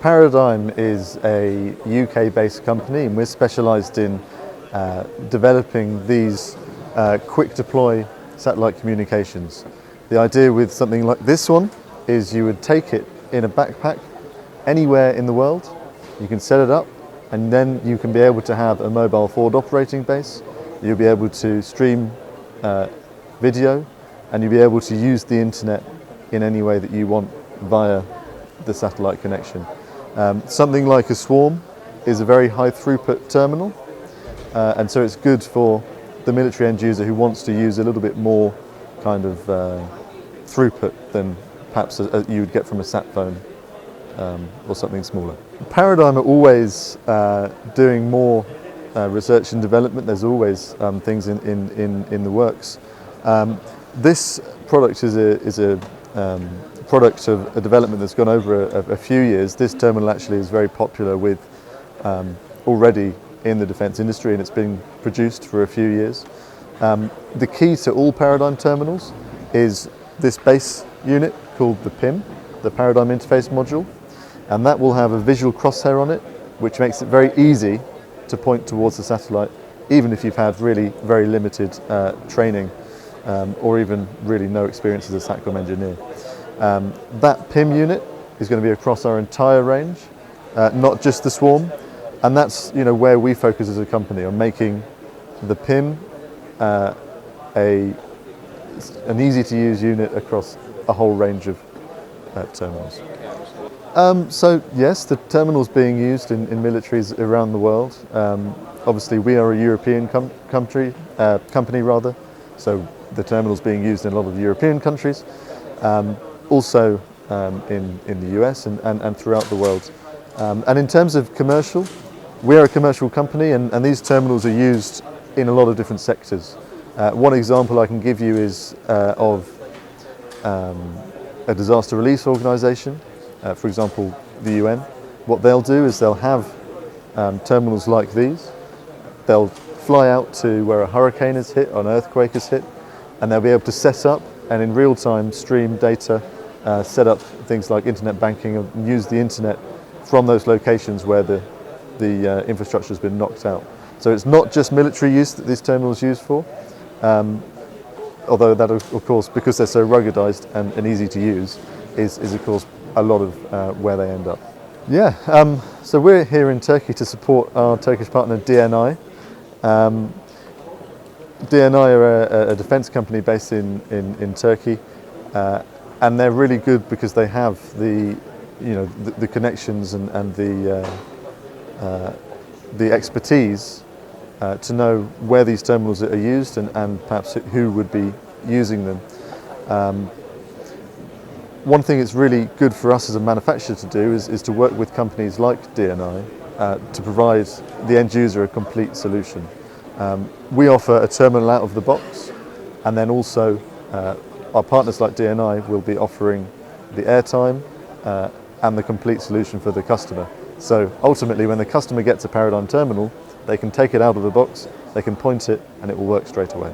Paradigm is a UK-based company, and we're specialised in developing these quick deploy satellite communications. The idea with something like this one is you would take it in a backpack anywhere in the world. You can set it up, and then you can be able to have a mobile forward operating base. You'll be able to stream video, and you'll be able to use the internet in any way that you want via the satellite connection. Something like a Swarm is a very high throughput terminal, and so it's good for the military end user who wants to use a little bit more kind of throughput than perhaps you would get from a sat phone or something smaller. Paradigm are always doing more research and development. There's always things in the works. This product is a product of a development that's gone over a few years. This terminal actually is very popular with already in the defence industry, and it's been produced for a few years. The key to all Paradigm terminals is this base unit called the PIM, the Paradigm Interface Module, and that will have a visual crosshair on it, which makes it very easy to point towards the satellite, even if you've had really very limited training or even really no experience as a SATCOM engineer. That PIM unit is going to be across our entire range, not just the Swarm, and that's where we focus as a company, on making the PIM an easy-to-use unit across a whole range of terminals. So yes, the terminal's being used in militaries around the world. Obviously, we are a European company, so the terminal's being used in a lot of the European countries, also in the US and throughout the world. And in terms of commercial, we're a commercial company, and these terminals are used in a lot of different sectors. One example I can give you is of a disaster release organisation, for example the UN. What they'll do is they'll have terminals like these. They'll fly out to where a hurricane has hit or an earthquake has hit, and they'll be able to set up and in real time stream data, set up things like internet banking, and use the internet from those locations where the infrastructure has been knocked out. So it's not just military use that this terminal is used for, although that of course, because they're so ruggedized and easy to use, is of course a lot of where they end up. Yeah, so we're here in Turkey to support our Turkish partner DNI. DNI are a defence company based in Turkey, and they're really good because they have the connections and the expertise to know where these terminals are used and perhaps who would be using them. One thing it's really good for us as a manufacturer to do is to work with companies like DNI to provide the end user a complete solution. We offer a terminal out of the box, and then also our partners like DNI will be offering the airtime and the complete solution for the customer. So ultimately, when the customer gets a Paradigm terminal, they can take it out of the box, they can point it, and it will work straight away.